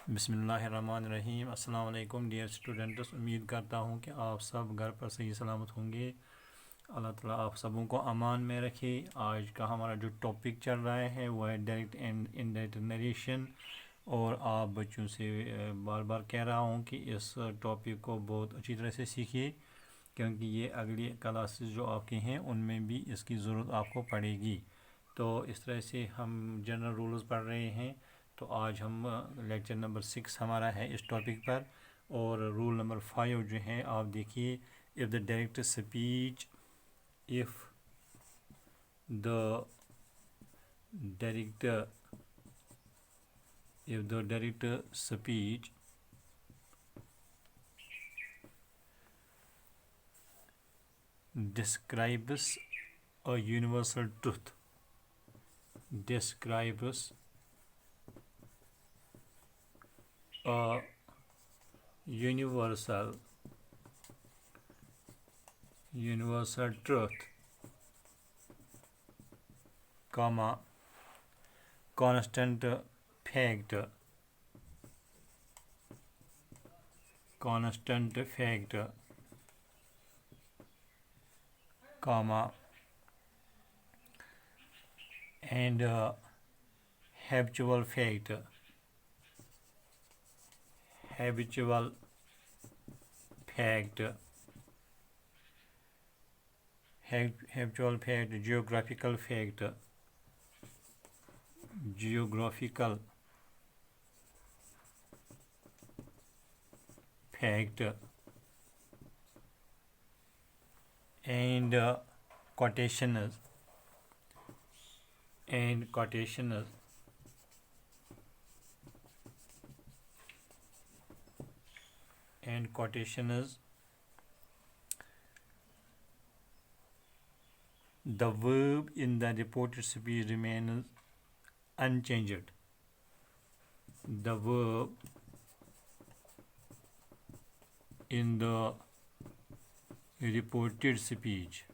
बिस्मिल्लाहिर्रहमानिर्रहीम। अस्सलाम वालेकुम डियर स्टूडेंट्स, उम्मीद करता हूँ कि आप सब घर पर सही सलामत होंगे। अल्लाह ताला आप सबों को अमान में रखे। आज का हमारा जो टॉपिक चल रहा है वो है डायरेक्ट एंड इनडायरेक्ट नरेशन, और आप बच्चों से बार बार कह रहा हूँ कि इस टॉपिक को बहुत अच्छी तरह से सीखिए, क्योंकि ये अगली क्लासेस जो आपकी हैं उनमें भी इसकी ज़रूरत आपको पड़ेगी। तो इस तरह से हम जनरल रूल्स पढ़ रहे हैं। तो आज हम लेक्चर नंबर 6 हमारा है इस टॉपिक पर, और रूल नंबर 5 जो है आप देखिए। If the direct speech if the direct speech describes a universal truth, describes a universal truth, comma, constant fact, comma, and habitual fact, habitual fact, geographical fact, and quotations, the verb in the reported speech remains unchanged. The verb in the reported speech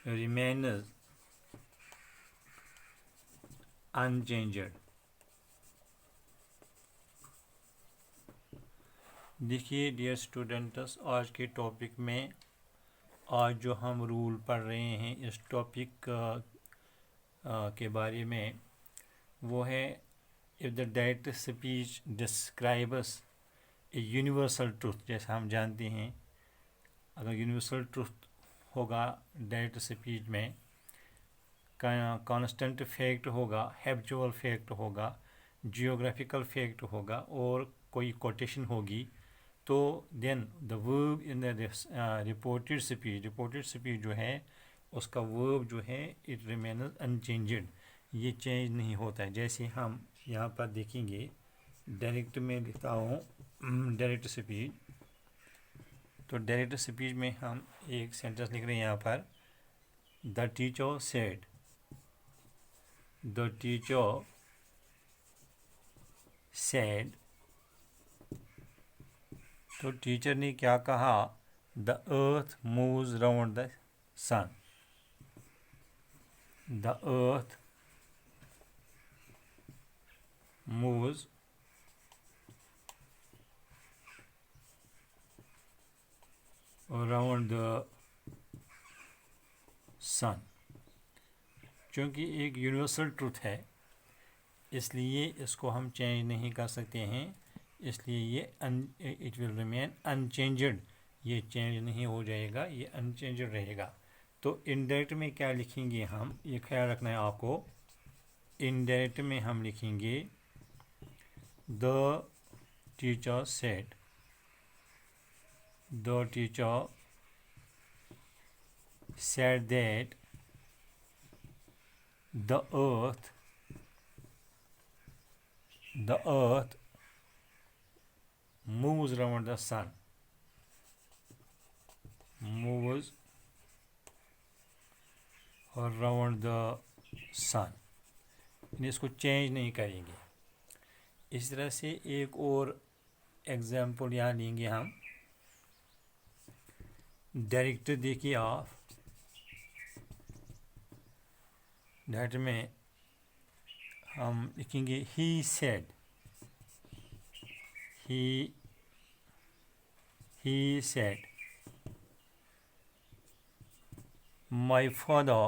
remains unchanged. देखिए dear students, आज के topic में आज जो हम rule पढ़ रहे हैं इस टॉपिक के बारे में वो है if the direct speech describes a universal truth. जैसा हम जानते हैं, अगर यूनिवर्सल ट्रूथ होगा डायरेक्ट स्पीच में, कांस्टेंट फैक्ट होगा, हैबिचुअल फैक्ट होगा, जियोग्राफिकल फैक्ट होगा और कोई कोटेशन होगी, तो then the verb in the reported speech जो है उसका वर्ब जो है इट रिमेन्स अनचेंज्ड, ये चेंज नहीं होता है। जैसे हम यहाँ पर देखेंगे, डायरेक्ट में लिखता हूँ डायरेक्ट स्पीच, तो डायरेक्ट स्पीच में हम एक सेंटेंस लिख रहे हैं यहाँ पर, द टीचर सेड, तो टीचर ने क्या कहा, the earth moves round the sun, the earth moves around the sun. क्योंकि एक यूनिवर्सल ट्रूथ है इसलिए इसको हम चेंज नहीं कर सकते हैं, इसलिए ये इट विल रिमेन अनचेंज्ड, ये चेंज नहीं हो जाएगा, ये अनचेंज्ड रहेगा। तो इनडायरेक्ट में क्या लिखेंगे हम, ये ख्याल रखना है आपको। इनडायरेक्ट में हम लिखेंगे the teacher said, that the earth moves around the sun, इसको चेंज नहीं करेंगे। इस तरह से एक और एग्जाम्पल यहाँ लेंगे हम। डायरेक्ट देखिए आप, डायरेक्ट में हम लिखेंगे he said, he said, my father,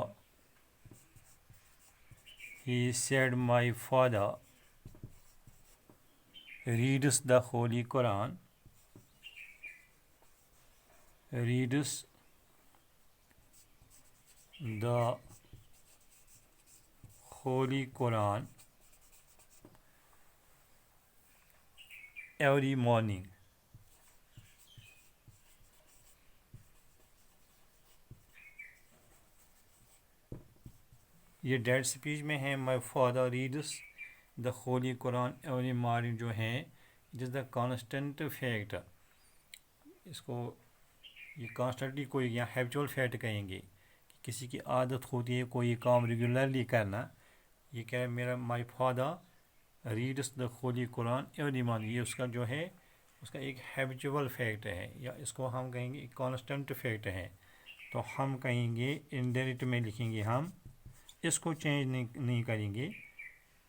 he said my father reads the Holy Quran, reads the Holy Quran every morning. ये डेड स्पीच में है my father reads the Holi Quran every morning जो है it is the constant fact. इसको ये constantly कोई या habitual fact कहेंगे कि किसी की आदत होती है कोई काम रेगुलरली करना। ये कह मेरा my father reads the Holi Quran every morning, ये उसका जो है उसका एक हैबिचुअल फैक्ट है या इसको हम कहेंगे एक कॉन्स्टेंट फैक्ट है। तो हम कहेंगे इनडायरेक्ट में लिखेंगे, हम इसको चेंज नहीं करेंगे।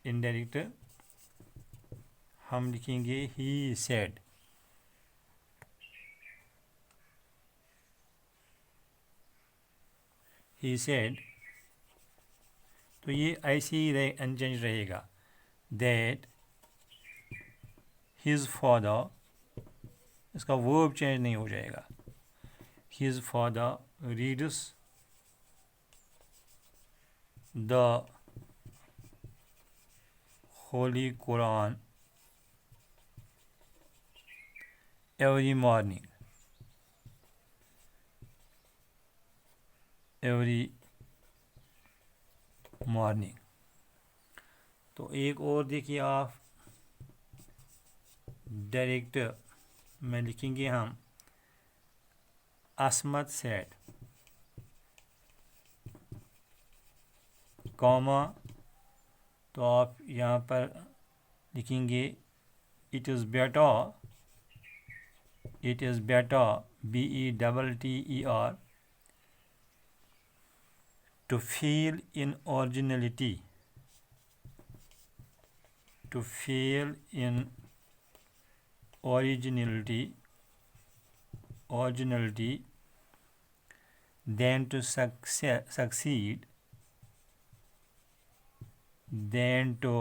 इनडायरेक्ट हम लिखेंगे ही सेड, ही सेड। तो ये ऐसे ही अनचेंज रहेगा। दैट हिज फादर, इसका वर्ब चेंज नहीं हो जाएगा। His father reads the Holi Quran every morning, every morning. तो एक और देखिए आप, डायरेक्ट में लिखेंगे हम असमत सेड, कॉमा, तो आप यहाँ पर लिखेंगे it is better, it is better BETTER to fail in originality, to fail in originality than to succeed, than to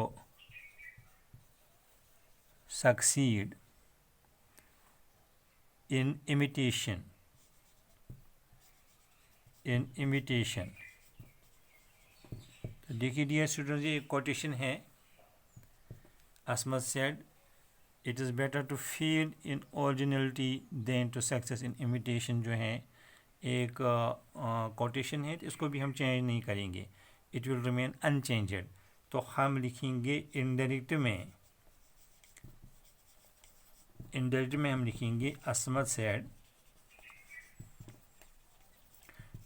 succeed in imitation, in imitation। तो देखिए डियर स्टूडेंट्स, ये एक कोटेशन है। असमत said it is better to fail in originality than to success in imitation, जो है एक quotation है। तो इसको भी हम चेंज नहीं करेंगे, इट विल रिमेन अनचेंज्ड। तो हम लिखेंगे इनडायरेक्ट में, इनडायरेक्ट में हम लिखेंगे असमत said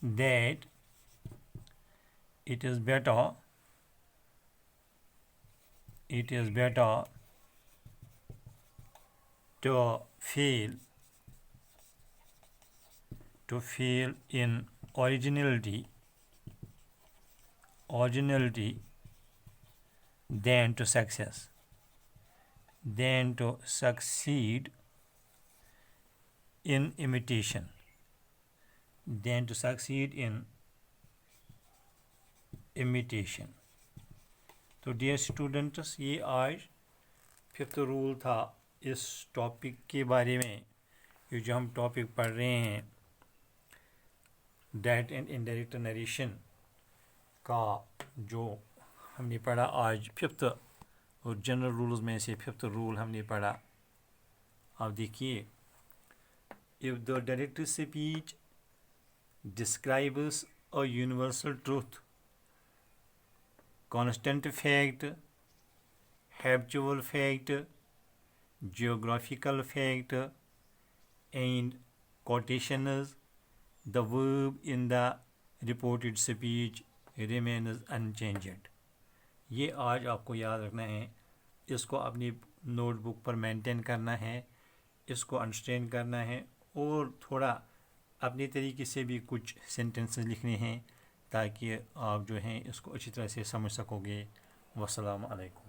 that it is better to fail in originality than to succeed in imitation, imitation. तो डियर स्टूडेंट्स, ये आज 5th रूल था इस टॉपिक के बारे में। ये जो हम टॉपिक पढ़ रहे हैं डायरेक्ट एंड इनडायरेक्ट नरेशन का, जो हमने पढ़ा आज 5th और जनरल रूल्स में से 5th रूल हमने पढ़ा। अब देखिए, if the direct speech describes a universal truth, constant fact, habitual fact, geographical fact, and quotations, the verb in the reported speech remains unchanged। ये आज आपको याद रखना है, इसको अपनी नोटबुक पर मेंटेन करना है, इसको अंडरस्टैंड करना है और थोड़ा अपने तरीके से भी कुछ सेंटेंसेस लिखने हैं ताकि आप जो हैं इसको अच्छी तरह से समझ सकोगे वस्सलाम अलैकुम।